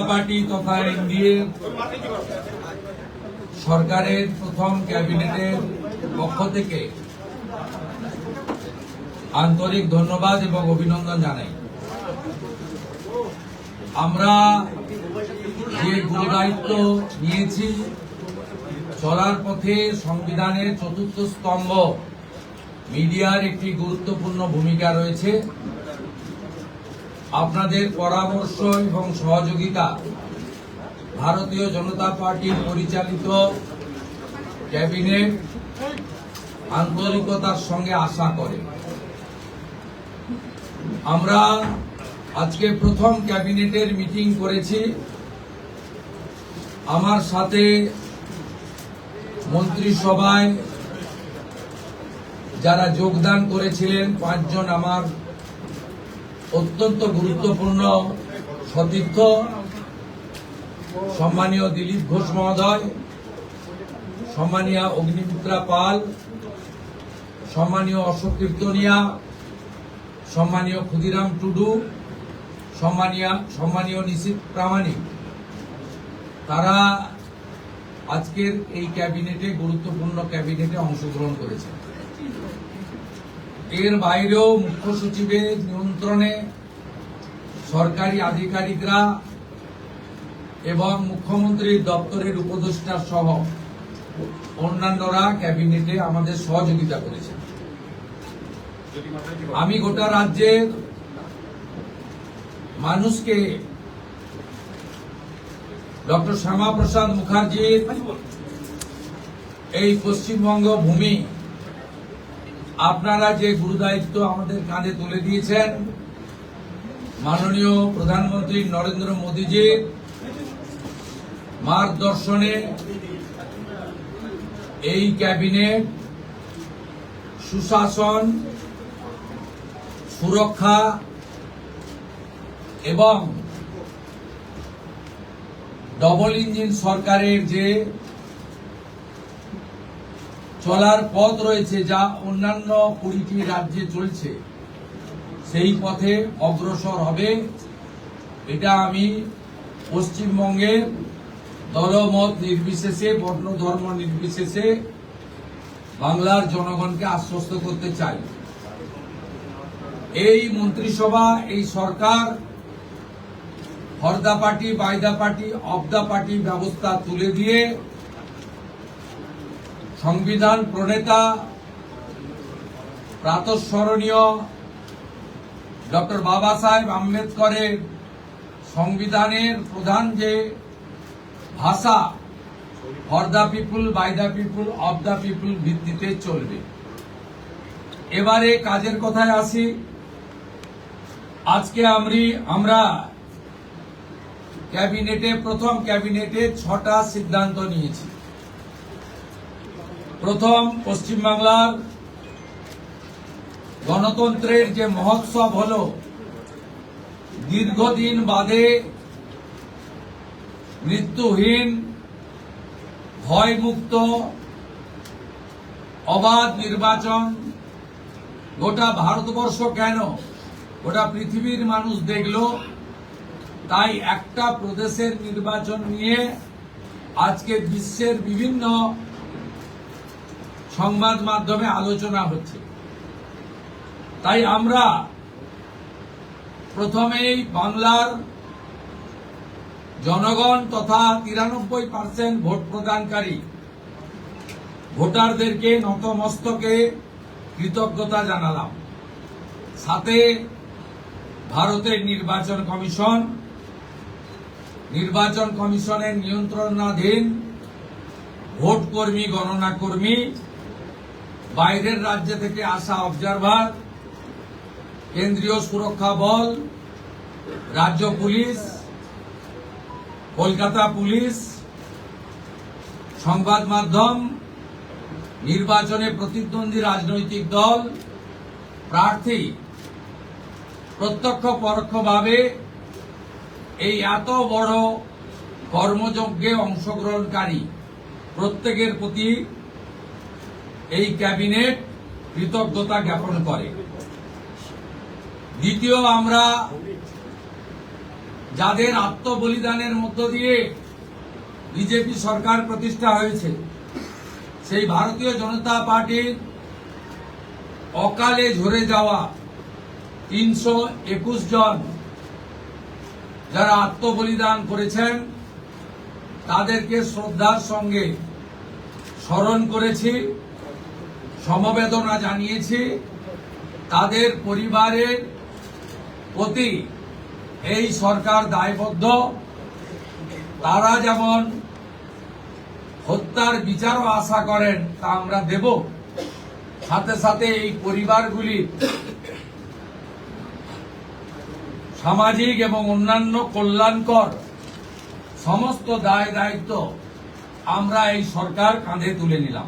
Party তথা NDA সরকারের প্রথম ক্যাবিনেটের পক্ষ থেকে আন্তরিক ধন্যবাদ এবং অভিনন্দন জানাই। আমরা যে গুরুদায়িত্ব নিয়েছি, চলার পথে সংবিধানের চতুর্থ স্তম্ভ মিডিয়ার একটি গুরুত্বপূর্ণ ভূমিকা রয়েছে। আপনাদের পরামর্শ এবং সহযোগিতা ভারতীয় জনতা পার্টির পরিচালিত ক্যাবিনেট আন্তরিকতার সঙ্গে আশা করে। আমরা আজকে প্রথম ক্যাবিনেটের মিটিং করেছি। আমার সাথে মন্ত্রিসভায় যারা যোগদান করেছিলেন 5 জন আমার অত্যন্ত গুরুত্বপূর্ণ সতীর্থ, সম্মানীয় দিলীপ ঘোষ মহোদয়, সম্মানীয় অগ্নিমিত্রা পাল, সম্মানীয় অশোক কীর্তনিয়া, সম্মানীয় ক্ষুদিরাম টুডু, সম্মানীয় নিশীথ প্রামাণিক, তারা আজকের এই ক্যাবিনেটে গুরুত্বপূর্ণ ক্যাবিনেটে অংশগ্রহণ করেছে। এর বাইরেও মুখ্য সচিবের নিয়ন্ত্রণে সরকারি আধিকারিকরা এবং মুখ্যমন্ত্রীর দপ্তরের উপদেষ্টা সহ অন্যান্যরা ক্যাবিনেটে আমাদের সহযোগিতা করেছেন। আমি গোটা রাজ্যের মানুষকে ডক্টর শ্যামাপ্রসাদ মুখার্জির এই পশ্চিমবঙ্গ ভূমি আপনারা যে গুরুদায়িত্ব আমাদের কাঁধে তুলে দিয়েছেন, মাননীয় প্রধানমন্ত্রী নরেন্দ্র মোদীজির মার্গদর্শনে এই ক্যাবিনেট সুশাসন, সুরক্ষা এবং ডবল ইঞ্জিন সরকারের যে চলার পথ রয়েছে, যা অন্যান্য 20টি রাজ্যে চলছে, সেই পথে অগ্রসর হবে। এটা আমি পশ্চিমবঙ্গের দলমত নির্বিশেষে, বর্ণ ধর্ম নির্বিশেষে বাংলার জনগণকে আশ্বস্ত করতে চাই। এই মন্ত্রিসভা, এই সরকার for the party, by the party, of the party ব্যবস্থা তুলে দিয়ে সংবিধান প্রণেতা প্রাতঃস্মরণীয় ডক্টর বাবা সাহেব আম্বেদকরের সংবিধানের প্রধান যে ভাষা for the people, by the people, of the people ভিত্তিতে চলবে। এবারে কাজের কথায় আসি। আজকে আমরা ক্যাবিনেটে, প্রথম ক্যাবিনেটে 6টা সিদ্ধান্ত নিয়েছি। প্রথম, পশ্চিমবাংলার গণতন্ত্রের যে মহোৎসব হলো, দীর্ঘদিন বাদে মৃত্যুহীন, ভয়মুক্ত, অবাধ নির্বাচন গোটা ভারতবর্ষ কেন, গোটা পৃথিবীর মানুষ দেখল। তাই একটা প্রদেশের নির্বাচন নিয়ে আজকে বিশ্বের বিভিন্ন সংবাদ মাধ্যমে আলোচনা হচ্ছে। তাই আমরা প্রথমেই বাংলার জনগণ তথা 93% ভোট প্রদানকারী ভোটারদেরকে নতমস্তকে কৃতজ্ঞতা জানালাম। সাথে ভারতের নির্বাচন কমিশনের নিয়ন্ত্রণাধীন ভোট কর্মী, গণনা কর্মী, বাইরের রাজ্য থেকে আসা অবজারভার, কেন্দ্রীয় সুরক্ষা বল, রাজ্য পুলিশ, কলকাতা পুলিশ, সংবাদ মাধ্যম, নির্বাচনে প্রতিদ্বন্দ্বী রাজনৈতিক দল, প্রার্থী, প্রত্যক্ষ পরোক্ষভাবে এই এত বড় কর্মযজ্ঞে অংশগ্রহণকারী প্রত্যেকের প্রতি এই ক্যাবিনেট কৃতজ্ঞতা জ্ঞাপন করে। দ্বিতীয়, আমরা যাদের আত্মবলিদানের মধ্য দিয়ে বিজেপি সরকার প্রতিষ্ঠা হয়েছে, সেই ভারতীয় জনতা পার্টির অকালে ঝরে যাওয়া 321 জন যারা আত্মবলিদান করেছেন তাদেরকে শ্রদ্ধার সঙ্গে স্মরণ করেছি, সমবেদনা জানিয়েছি। তাদের পরিবারের প্রতি এই সরকার দায়বদ্ধ। তারা যেমন হত্যার বিচারও আশা করেন তা আমরা দেব, সাথে সাথে এই পরিবারগুলি সামাজিক এবং অন্যান্য কল্যাণকর সমস্ত দায় দায়িত্ব আমরা এই সরকার কাঁধে তুলে নিলাম।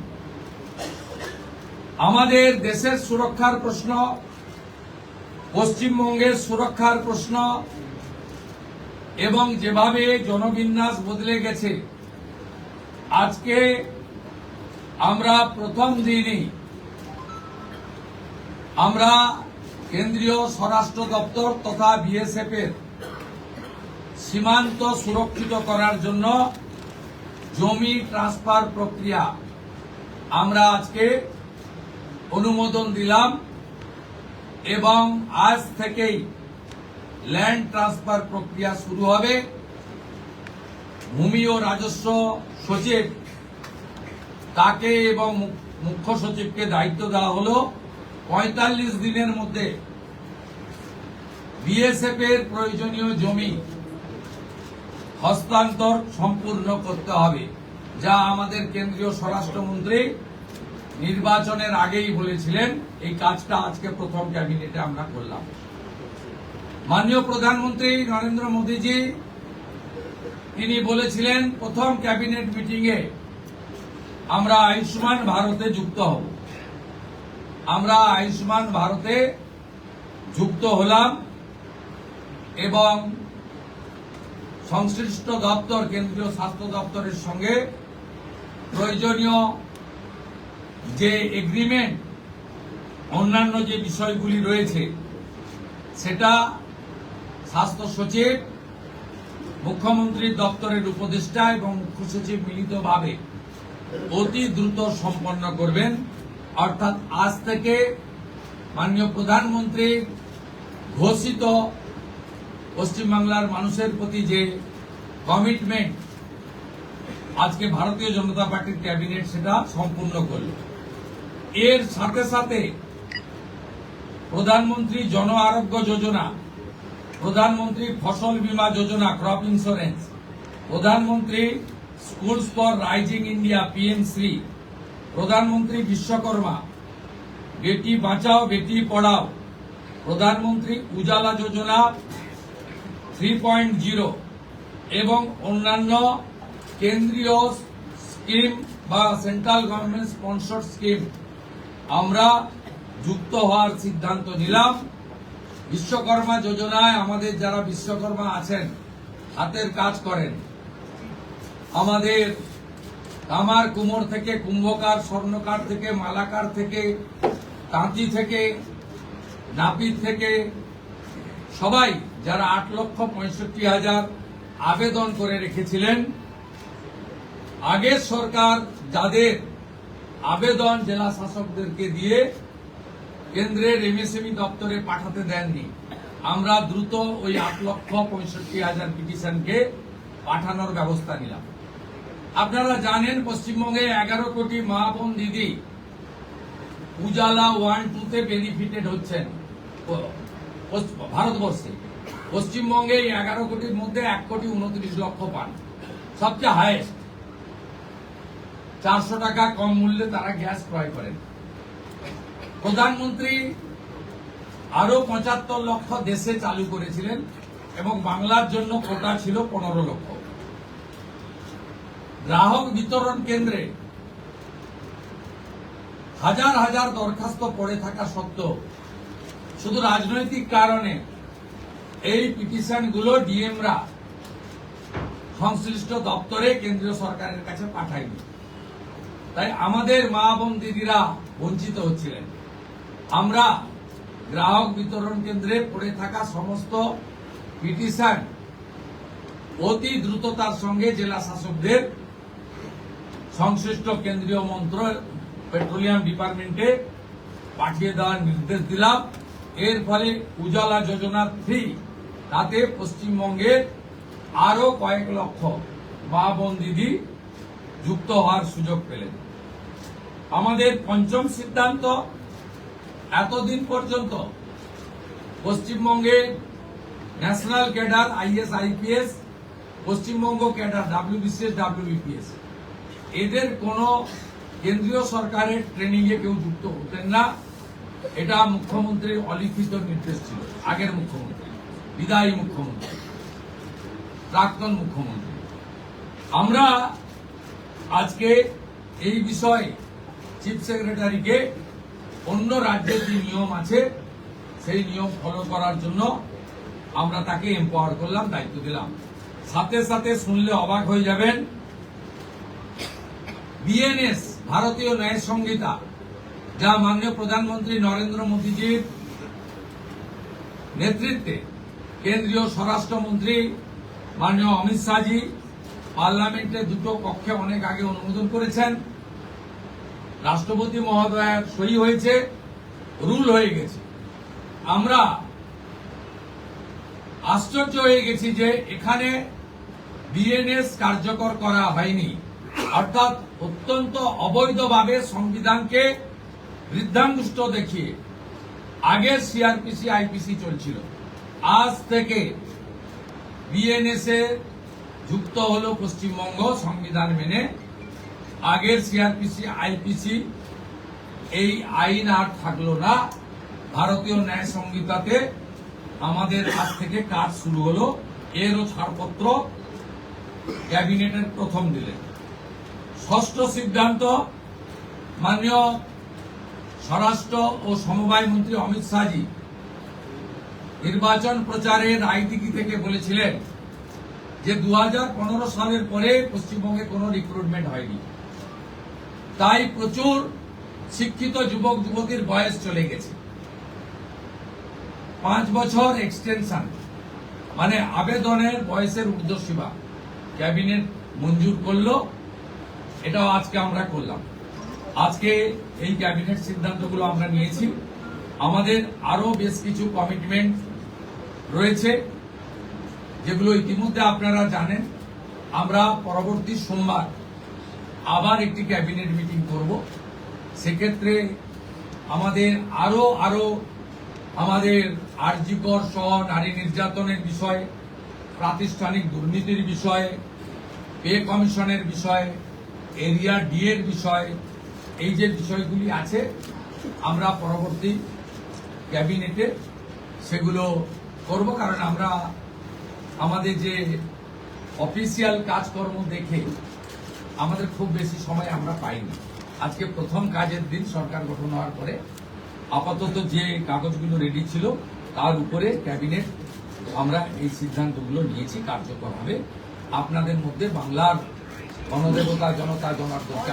আমাদের দেশের সুরক্ষার প্রশ্ন, পশ্চিমবঙ্গের সুরক্ষার প্রশ্ন এবং যেভাবে জনবিন্যাস বদলে গেছে, আজকে আমরা প্রথম দিনই আমরা কেন্দ্রীয় স্বরাষ্ট্র দপ্তর তথা বিএসএফ এর সীমান্ত সুরক্ষিত করার জন্য জমি ট্রান্সফার প্রক্রিয়া আমরা আজকে অনুমোদন দিলাম এবং আজ থেকেই ল্যান্ড ট্রান্সফার প্রক্রিয়া শুরু হবে। ভূমি ও রাজস্ব সচিব তাকে এবং মুখ্য সচিবকে দায়িত্ব দেওয়া হলো 45 দিনের মধ্যে বিএসএফ এর প্রয়োজনীয় জমি হস্তান্তর সম্পূর্ণ করতে হবে, যা আমাদের কেন্দ্রীয় স্বরাষ্ট্রমন্ত্রী নির্বাচনের আগেই বলেছিলেন। এই কাজটা আজকে প্রথম ক্যাবিনেটে আমরা করলাম। মাননীয় প্রধানমন্ত্রী নরেন্দ্র মোদীজি তিনি বলেছিলেন প্রথম ক্যাবিনেট মিটিংয়ে আমরা আয়ুষ্মান ভারতে যুক্ত হব। আমরা আয়ুষ্মান ভারতে যুক্ত হলাম এবং সংশ্লিষ্ট দপ্তর কেন্দ্রীয় স্বাস্থ্য দপ্তরের সঙ্গে প্রয়োজনীয় যে এগ্রিমেন্ট অন্যান্য যে বিষয়গুলি রয়েছে সেটা স্বাস্থ্য সচিব, মুখ্যমন্ত্রীর দপ্তরের উপদেষ্টা এবং মুখ্য সচিব মিলিতভাবে অতি দ্রুত সম্পন্ন করবেন। অর্থাৎ আজ থেকে মাননীয় প্রধানমন্ত্রীর ঘোষিত পশ্চিমবাংলার মানুষের প্রতি যে কমিটমেন্ট আজকে ভারতীয় জনতা পার্টির ক্যাবিনেট সেটা সম্পূর্ণ করল। এর সাথে সাথে প্রধানমন্ত্রী জন আরোগ্য যোজনা, প্রধানমন্ত্রী ফসল বীমা যোজনা ক্রপ ইন্স্যুরেন্স, প্রধানমন্ত্রী স্কুলস ফর রাইজিং ইন্ডিয়া পিএমশ্রী, প্রধানমন্ত্রী বিশ্বকর্মা, বেটি বাঁচাও বেটি পড়াও, প্রধানমন্ত্রী উজালা যোজনা 3.0 এবং অন্যান্য কেন্দ্রীয় স্কিম বা সেন্ট্রাল গভর্নমেন্ট স্পন্সর্ড স্কিম আমরা যুক্ত হওয়ার সিদ্ধান্ত নিলাম। বিশ্বকর্মা যোজনায় আমাদের যারা বিশ্বকর্মা আছেন, হাতের কাজ করেন, আমাদের কামার কুমোর থেকে কুম্ভকার, স্বর্ণকার থেকে মালাকার থেকে তাঁতি থেকে নাপিত থেকে সবাই যারা 8,65,000 আবেদন করে রেখেছিলেন, আগের সরকার যাদের আবেদন জেলা শাসকদেরকে দিয়ে কেন্দ্রের এমএসএমই দপ্তরে পাঠাতে দেননি, আমরা দ্রুত ওই 8,65,000 পিটিশনকে পাঠানোর ব্যবস্থা নিলাম। আপনারা জানেন পশ্চিমবঙ্গে 11 কোটি মা বোন দিদি উজালা 1-2 বেনিফিটেড হচ্ছেন ভারতবর্ষে। পশ্চিমবঙ্গে এই 11 কোটির মধ্যে 1,29,00,000 পান, সবচেয়ে হাইয়েস্ট। 400 টাকা কম মূল্যে তারা গ্যাস ক্রয় করেন। প্রধানমন্ত্রী আরো 75 লক্ষ দেশে চালু করেছিলেন এবং বাংলার জন্য কোটা ছিল 15 লক্ষ। গ্রাহক বিতরণ কেন্দ্রে হাজার হাজার দরখাস্ত পড়ে থাকা সত্ত্বেও শুধু রাজনৈতিক কারণে এই পিটিশনগুলো ডিএমরা সংশ্লিষ্ট দপ্তরে কেন্দ্রীয় সরকারের কাছে পাঠায়নি। তাই আমাদের মা বোন দিদিরা বঞ্চিত হচ্ছিলেন। আমরা গ্রাহক বিতরণ কেন্দ্রে পড়ে থাকা সমস্ত পিটিশন অতি দ্রুততার সঙ্গে জেলা শাসকদের সংশ্লিষ্ট কেন্দ্রীয় পেট্রোলিয়াম ডিপার্টমেন্টে পাঠিয়ে দেওয়ার নির্দেশ দিলাম। এর ফলে উজালা যোজনা 3 তাতে পশ্চিমবঙ্গের আরো কয়েক লক্ষ মা বোন দিদি যুক্ত হওয়ার সুযোগ পেলেন। আমাদের পঞ্চম সিদ্ধান্ত, এতদিন পর্যন্ত পশ্চিমবঙ্গে national cadre is IPS, Paschimbanga cadre WBCS WBPS, এদের কোন কেন্দ্রীয় সরকারের ট্রেনিং এ কেউ যুক্ত হতেন না। এটা মুখ্যমন্ত্রীর অলিখিত নির্দেশ ছিল। আগের মুখ্যমন্ত্রী, বিদায়ী মুখ্যমন্ত্রী, প্রাক্তন মুখ্যমন্ত্রী। আমরা আজকে এই বিষয়ে চিফ সেক্রেটারিকে অন্য রাজ্যের যে নিয়ম আছে সেই নিয়ম ফলো করার জন্য আমরা তাকে এম্পাওয়ার করলাম, দায়িত্ব দিলাম। সাথে সাথে শুনলে অবাক হয়ে যাবেন, বিএনএস ভারতীয় ন্যায় সংহিতা, যা মাননীয় প্রধানমন্ত্রী নরেন্দ্র মোদীজির নেতৃত্বে কেন্দ্রীয় স্বরাষ্ট্রমন্ত্রী মাননীয় অমিত শাহজি পার্লামেন্টে দুটো কক্ষে অনেক আগে অনুমোদন করেছেন, রাষ্ট্রপতি মহোদয়ের সই হয়েছে, রুল হয়ে গেছে। আমরা আশ্চর্য হয়ে গেছি যে এখানে বিএনএস কার্যকর করা হয়নি, অর্থাৎ অত্যন্ত অবৈধভাবে সংবিধানকে বৃদ্ধাঙ্গুষ্ঠ দেখিয়ে আগের সিআরপিসি আইপিসি চলছিল। আজ থেকে বিএনএস এ যুক্ত হলো পশ্চিমবঙ্গ সংবিধান মেনে। আগের সিআরপিসি আইপিসি এই আইন আর থাকলো না। ভারতীয় ন্যায় সংহিতাতে আমাদের আজ থেকে কাজ শুরু হলো। এরও ছাড়পত্র ক্যাবিনেটের প্রথম দিলেন। ষষ্ঠ সিদ্ধান্ত, মাননীয় স্বরাষ্ট্র ও সমবায় মন্ত্রী অমিত শাহজি নির্বাচন প্রচারে রায়দিঘি থেকে বলেছিলেন যে 2015 সালের পরে পশ্চিমবঙ্গে কোনো রিক্রুটমেন্ট হয়নি, তাই প্রচুর শিক্ষিত যুবক যুবতীর বয়স চলে গেছে। 5 বছর এক্সটেনশন, মানে আবেদনের বয়সের ঊর্ধ্বসীমা ক্যাবিনেট মঞ্জুর করলো। এটাও আজকে আমরা করলাম। আজকে এই ক্যাবিনেট সিদ্ধান্তগুলো আমরা নিয়েছি। আমাদের আরো বেশ কিছু কমিটমেন্ট রয়েছে, যেগুলো ইতিমধ্যে আপনারা জানেন। আমরা পরবর্তী সোমবার আবার একটি ক্যাবিনেট মিটিং করব। সেক্ষেত্রে আমাদের আরো আমাদের আরজিকর সহ নারী নির্যাতনের বিষয়ে, প্রাতিষ্ঠানিক দুর্নীতির বিষয়ে, পে কমিশনের বিষয়ে, এরিয়া ডি এর বিষয়ে, এই যে বিষয়গুলি আছে আমরা পরবর্তী ক্যাবিনেটে সেগুলো করব। কারণ আমরা আমাদের যে অফিসিয়াল কাজকর্ম দেখে আমাদের খুব বেশি সময় আমরা পাইনি। আজকে প্রথম কাজের দিন সরকার গঠন হওয়ার পরে আপাতত যে কাগজগুলো রেডি ছিল তার উপরে ক্যাবিনেট আমরা এই সিদ্ধান্তগুলো নিয়েছি, কার্যকর হবে। আপনাদের মধ্যে বাংলার গণদেবতা জনতা জনার্দনকে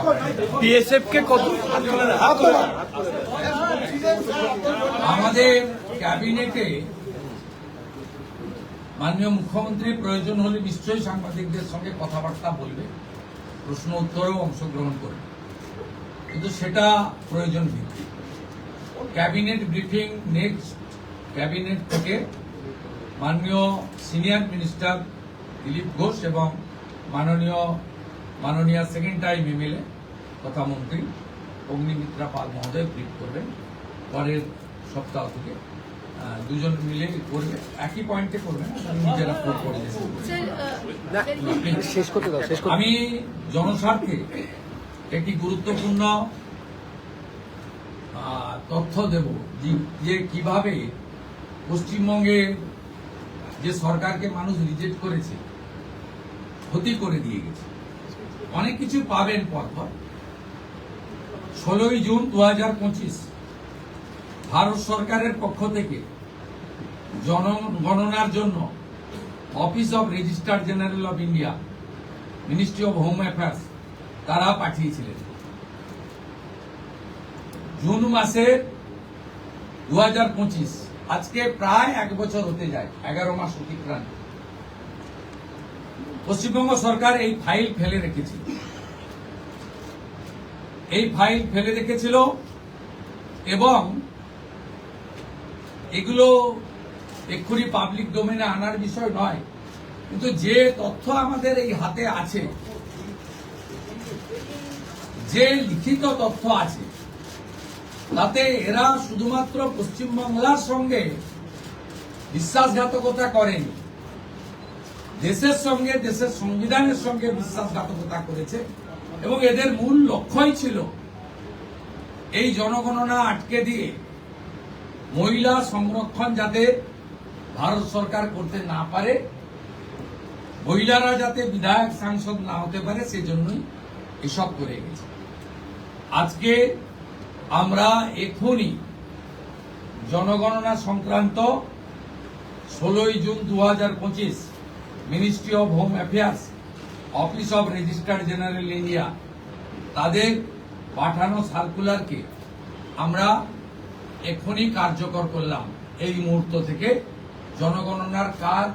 আমাদের ক্যাবিনেটে মাননীয় মুখ্যমন্ত্রী প্রয়োজন হলে নিশ্চয়ই সাংবাদিকদের সঙ্গে কথাবার্তা বলবে, প্রশ্ন উত্তরেও অংশগ্রহণ করবে, কিন্তু সেটা প্রয়োজন ভিত্তিক। ক্যাবিনেট ব্রিফিং নেক্সট ক্যাবিনেট থেকে মাননীয় সিনিয়র মিনিস্টার দিলীপ ঘোষ এবং মাননীয় সেকেন্ড টাইম এমএলএ তথা মন্ত্রী অগ্নিমিত্রা পাল মহোদয় ব্রিফ করবেন। পরের সপ্তাহ থেকে দুজন মিলে করবে, একই পয়েন্টে করবেন, নিজেরা করে আমি জনস্বার্থে একটি গুরুত্বপূর্ণ তথ্য দেব যে কিভাবে পশ্চিমবঙ্গে যে সরকারকে মানুষ রিজেক্ট করেছে, ক্ষতি করে দিয়ে গেছে। অনেক কিছু পাবেন পরপর। 16 জুন 2025 ভারত সরকারের পক্ষ থেকে জনগণনার জন্য office of registrar general of India, ministry of home affairs তারা পাঠিয়েছিলেন। জুন মাসের 2025 আজকে প্রায় 1 বছর হতে যায়, 11 মাস অতিক্রান্ত। পশ্চিমবঙ্গ সরকার এই ফাইল ফেলে রেখেছিল, এবং এগুলো এক্ষুনি পাবলিক ডোমেনে আনার বিষয় নয়, কিন্তু যে তথ্য আমাদের এই হাতে আছে, যে লিখিত তথ্য আছে, তাতে এরা শুধুমাত্র পশ্চিমবাংলার সঙ্গে বিশ্বাসঘাতকতা করেনি, দেশের সঙ্গে, দেশের সংবিধানের সঙ্গে বিশ্বাসঘাতকতা করেছে। এবং এদের মূল লক্ষ্যই ছিল এই জনগণনা আটকে দিয়ে মহিলা সংরক্ষণ যাতে ভারত সরকার করতে না পারে, মহিলারা যাতে বিধায়ক সাংসদ না হতে পারে, সেজন্যই এসব করে গেছে। আজকে আমরা এখনই জনগণনা সংক্রান্ত 16 June 2025 ministry of home affairs, office of registrar general India, তাদের পাঠানো সার্কুলারকে আমরা এখনই কার্যকর করলাম। এই মুহূর্ত থেকে জনগণনার কাজ,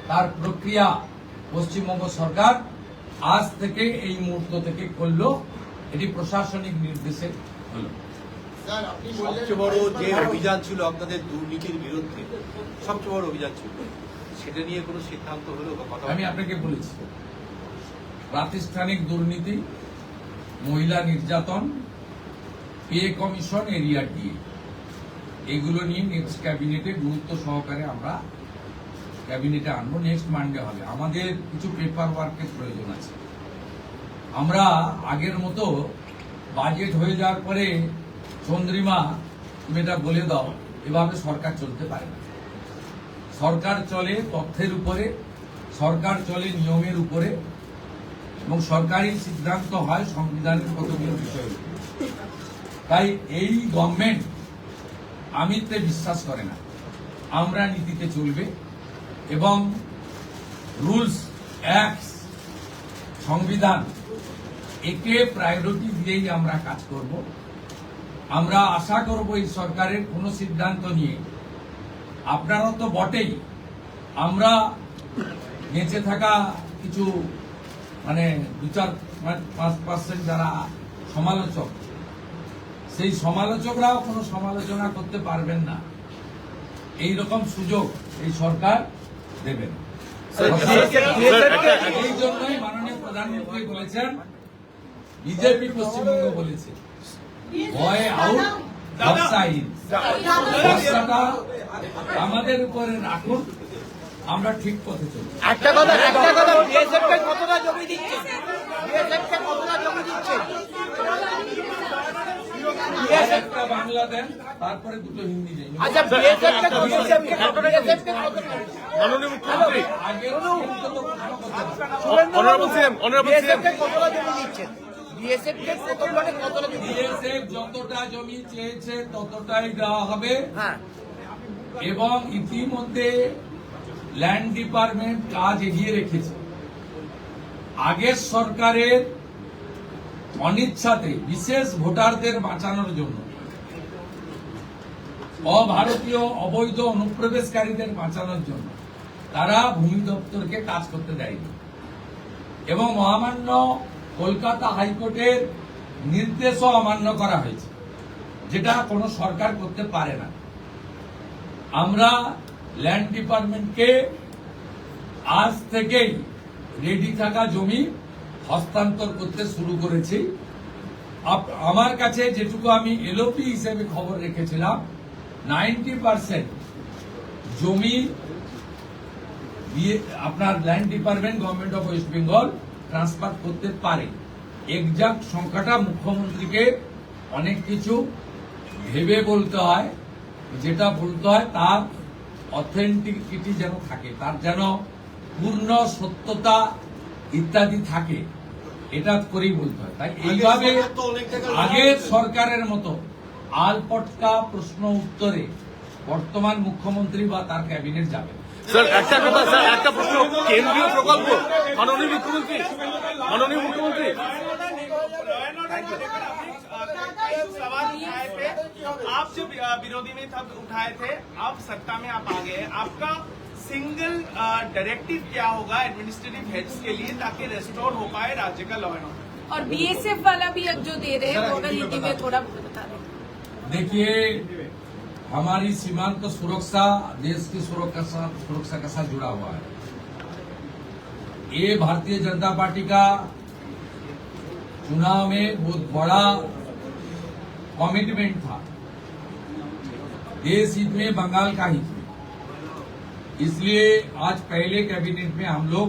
তার প্রক্রিয়া পশ্চিমবঙ্গ সরকার আজ থেকে, এই মুহূর্ত থেকে করলো। এটি প্রশাসনিক নির্দেশে হলো। সবচেয়ে বড় যে অভিযান ছিল আপনাদের দুর্নীতির বিরুদ্ধে, সবচেয়ে বড় অভিযান ছিল, সেটা নিয়ে কোনো সিদ্ধান্ত হলো বা কথা? আমি আপনাকে বলেছি, প্রাতিষ্ঠানিক দুর্নীতি, মহিলা নির্যাতন, পে কমিশন, এরিয়া ডিএ, এগুলো নিয়ে নেক্সট ক্যাবিনেটে গুরুত্ব সহকারে আমরা ক্যাবিনেটে আনবো। নেক্সট মানডে হবে। আমাদের কিছু পেপার ওয়ার্কের প্রয়োজন আছে। আমরা আগের মতো বাজেট হয়ে যাওয়ার পরে চন্দ্রিমা তুমি এটা বলে দাও, এভাবে সরকার চলতে পারে না। সরকার চলে তথ্যের উপরে, সরকার চলে নিয়মের উপরে, এবং সরকারি সিদ্ধান্ত হয় সংবিধানের কতগুলো বিষয়ের উপরে। তাই এই গভর্নমেন্ট আমিত্বে বিশ্বাস করে না, আমরা নীতিতে চলবে এবং রুলস, অ্যাক্টস, সংবিধান, একে প্রায়োরিটি দিয়েই আমরা কাজ করব। আমরা আশা করব এই সরকারের কোনো সিদ্ধান্ত নিয়ে, আপনারা তো বটেই, আমরা বেঁচে থাকা কিছু 2-4-5% যারা সমালোচক, সেই সমালোচকরাও কোনো সমালোচনা করতে পারবেন না, এই রকম সুযোগ এই সরকার দেবেন। এই জন্যই মাননীয় প্রধানমন্ত্রী বলেছেন, বিজেপি পশ্চিমবঙ্গ বলেছে, ভয় আউট, ভরসা ইন। ভরসাটা আমাদের উপরে রাখুন, আমরা ঠিক পথে চলব। একটা কথা বিএসএফ কে কতটা জমি দিচ্ছে? বিএসএফ কে কতটা জমি দিচ্ছে? একটা বাংলা দেন, তারপরে দুটো হিন্দি দেন। আচ্ছা, বিএসএফ কে কতটা জমি? বিএসএফ কে কতটা? মাননীয় মুখ্যমন্ত্রী, আগের তো প্রশ্ন করতে হবে। অনারেবল সিএম, বিএসএফ কে কতটা জমি দিচ্ছে? বিএসএফ কে কতটা জমি? বিএসএফ যতটা জমি চেয়েছে ততটাই দেওয়া হবে। হ্যাঁ, এবং ইতিমধ্যে ল্যান্ড ডিপার্টমেন্ট কাজ এগিয়ে রেখেছে। আগের সরকারের অনিচ্ছাতে বিশেষ ভোটারদের বাঁচানোর জন্য, অভারতীয় অবৈধ অনুপ্রবেশকারীদের বাঁচানোর জন্য তারা ভূমি দপ্তরকে কাজ করতে দেয়নি, এবং মহামান্য কলকাতা হাইকোর্টের নির্দেশও অমান্য করা হয়েছে, যেটা কোনো সরকার করতে পারে না। আমরা ল্যান্ড ডিপার্টমেন্টকে আজ থেকেই রেডি থাকা জমি হস্তান্তর করতে শুরু করেছি। আমার কাছে যেটুকু আমি এলওপি হিসেবে খবর রেখেছিলাম, 90% জমি আপনার land department government of West Bengal transfer করতে পারে। এক্সাক্ট সংখ্যাটা মুখ্যমন্ত্রীকে অনেক কিছু ভেবে বলতে হয়, যেটা বলতে হয় তার অথেন্টিকিটি যেন থাকে, তার যেন পূর্ণ সত্যতা ইত্যাদি থাকে, এটা করেই বলতে হয়। তাই এইভাবে আগের সরকারের মতো আলপটকা প্রশ্ন উত্তরে বর্তমান মুখ্যমন্ত্রী বা তার ক্যাবিনেট যাবে। স্যার একটা কথা, স্যার একটা প্রশ্ন, কেন্দ্রীয় প্রকল্প, মাননীয় মুখ্যমন্ত্রী, सवाल उठाए थे, आप जब विरोधी में तब उठाए थे, अब सत्ता में आप आ गए, आपका सिंगल डायरेक्टिव क्या होगा एडमिनिस्ट्रेटिव हेड्स के लिए ताकि रेस्टोर हो पाए राज्य का लॉ एंड ऑर्डर। और बीएसएफ वाला भी अब जो दे रहे हैं वो अगर नीति में थोड़ा बता दें। देखिए, हमारी सीमांत सुरक्षा देश की सुरक्षा के साथ जुड़ा हुआ है। ये भारतीय जनता पार्टी का चुनाव में बहुत बड़ा कमिटमेंट था। देश हित में, बंगाल का हित में। इसलिए आज पहले कैबिनेट में हम लोग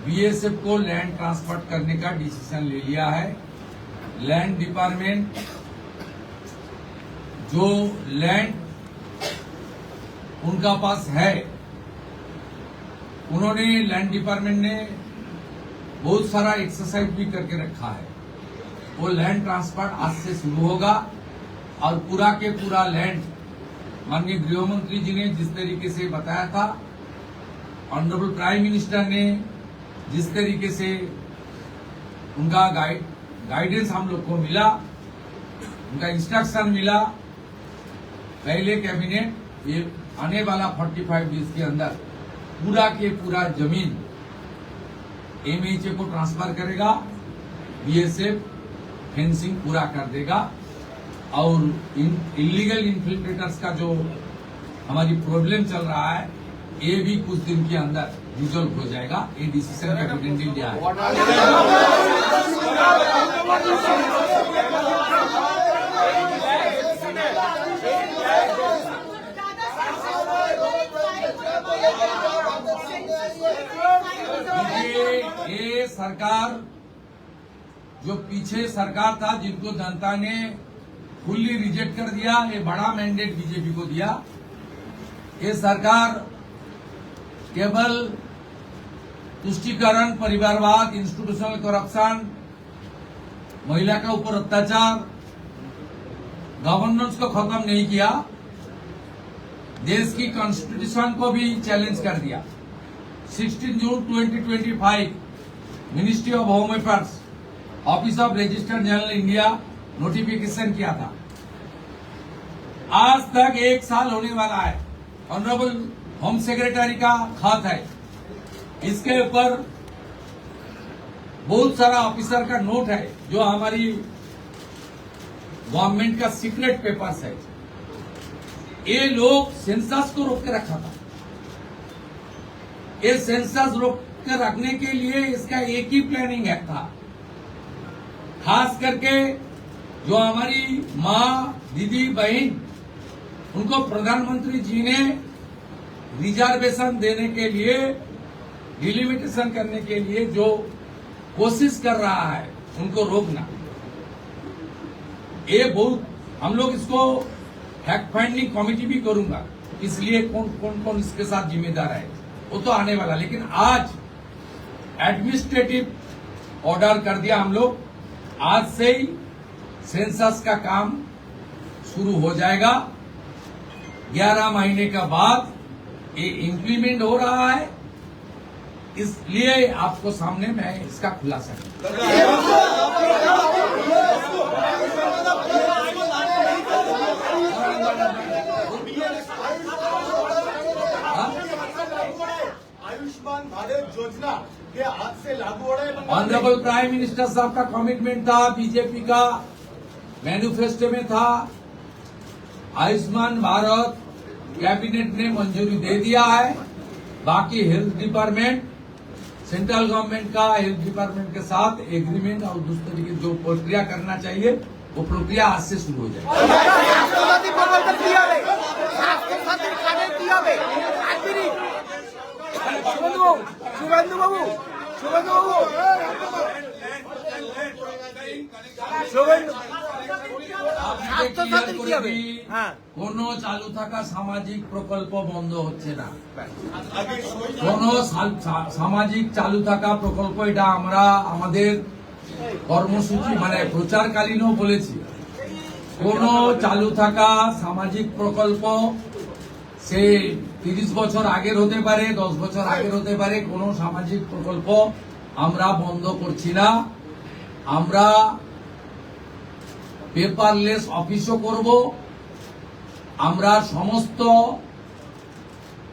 बीएसएफ को लैंड ट्रांसफर करने का डिसीजन ले लिया है। लैंड डिपार्टमेंट जो लैंड उनका पास है, उन्होंने लैंड डिपार्टमेंट ने बहुत सारा एक्सरसाइज भी करके रखा है। वो लैंड ट्रांसफर आज से शुरू होगा और पूरा के पूरा लैंड माननीय गृह मंत्री जी ने जिस तरीके से बताया था, ऑनरेबल प्राइम मिनिस्टर ने जिस तरीके से उनका गाइडेंस हम लोग को मिला, उनका इंस्ट्रक्शन मिला, पहले कैबिनेट ये आने वाला 45 डेज के अंदर पूरा के पूरा जमीन एमएचए को ट्रांसफर करेगा, बीएसएफ फेंसिंग पूरा कर देगा और इलीगल इन्फिल्ट्रेटर्स का जो हमारी प्रॉब्लम चल रहा है ये भी कुछ दिन के अंदर रिजॉल्व हो जाएगा। ये डिसीजन कैबिनेट ने लिया है। ये सरकार जो पीछे सरकार था, जिनको जनता ने फुल्ली रिजेक्ट कर दिया, ये बड़ा मैंडेट बीजेपी को दिया। ये सरकार केवल तुष्टीकरण, परिवारवाद, इंस्टीट्यूशनल करप्शन, महिला के ऊपर अत्याचार, गवर्नेंस को खत्म नहीं किया, देश की कॉन्स्टिट्यूशन को भी चैलेंज कर दिया। 16 जून 2025 ministry of home affairs, office of registered general India notification किया था। आज तक 1 साल होने वाला है। ऑनरेबल होम सेक्रेटरी का खत है, इसके ऊपर बहुत सारा ऑफिसर का नोट है जो हमारी गवर्नमेंट का सीक्रेट पेपर्स है। ये लोग सेंसस को रोक के रखा था। ये सेंसस रोक के रखने के लिए इसका एक ही प्लानिंग एक्ट था। खास करके जो हमारी माँ, दीदी, बहन, उनको प्रधानमंत्री जी ने रिजर्वेशन देने के लिए, डिलिमिटेशन करने के लिए जो कोशिश कर रहा है, उनको रोकना। ये बहुत, हम लोग इसको फैक्ट फाइंडिंग कमेटी भी करूंगा, इसलिए कौन इसके साथ जिम्मेदार है वो तो आने वाला। लेकिन आज एडमिनिस्ट्रेटिव ऑर्डर कर दिया हम लोग, आज से ही सेंसस का काम शुरू हो जाएगा। 11 महीने के बाद ये इम्प्लीमेंट हो रहा है, इसलिए आपको सामने मैं इसका खुलासा आयुष्मान भारत योजना के आज से लागू हो रहा है। ऑनरेबल प्राइम मिनिस्टर साहब का कमिटमेंट था, बीजेपी का मैनिफेस्टो में था। आयुष्मान भारत कैबिनेट ने मंजूरी दे दिया है। बाकी हेल्थ डिपार्टमेंट, सेंट्रल गवर्नमेंट का हेल्थ डिपार्टमेंट के साथ एग्रीमेंट और दूसरे की जो प्रक्रिया करना चाहिए वो प्रक्रिया आज से शुरू हो जाएगी। শুভেন্দু বাবু কোন চালু থাকা সামাজিক প্রকল্প বন্ধ হচ্ছে না। কোন সামাজিক চালু থাকা প্রকল্প, এটা আমরা আমাদের কর্মসূচি মানে প্রচারকালীনও বলেছি। কোন চালু থাকা সামাজিক প্রকল্প সে 30 বছর আগের হতে পারে, 10 বছর আগের হতে পারে, কোন সামাজিক প্রকল্প আমরা বন্ধ করছি না। আমরা পেপারলেস অফিসও করব। আমরা সমস্ত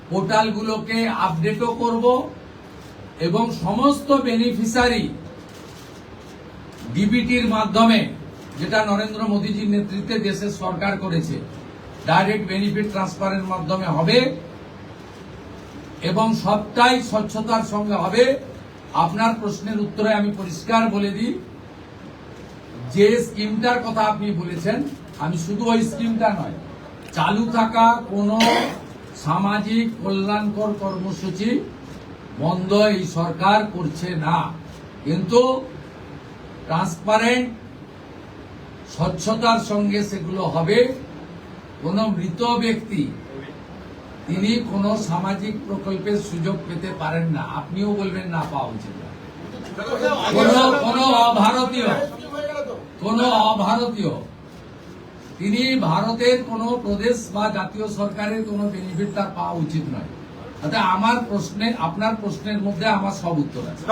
পোর্টালগুলোকে আপডেটও করব এবং সমস্ত বেনিফিশিয়ারি ডিবিটির মাধ্যমে, যেটা নরেন্দ্র মোদীজির নেতৃত্বে দেশের সরকার করেছে, ডাইরেক্ট বেনিফিট ট্রান্সফারের মাধ্যমে হবে এবং সবটাই স্বচ্ছতার সঙ্গে হবে। আপনার প্রশ্নের উত্তরে আমি পরিষ্কার বলে দিই, যে স্কিমটার কথা আপনি বলেছেন, আমি শুধু ওই স্কিমটা নয়, চালু থাকা কোনো সামাজিক কল্যাণকর কর্মসূচি বন্ধ এই সরকার করছে না, কিন্তু ট্রান্সপারেন্ট স্বচ্ছতার সঙ্গে সেগুলো হবে। কোন মৃত ব্যক্তি তিনি কোন সামাজিক প্রকল্পের সুযোগ পেতে পারেন না, আপনিও বলবেন না পাওয়া উচিত না। কোন অভারতীয় তিনি ভারতের কোন প্রদেশ বা জাতীয় সরকারের কোন বেনিফিট তার পাওয়া উচিত নয়। অর্থাৎ আমার প্রশ্নে, আপনার প্রশ্নের মধ্যে আমার সব উত্তর আছে।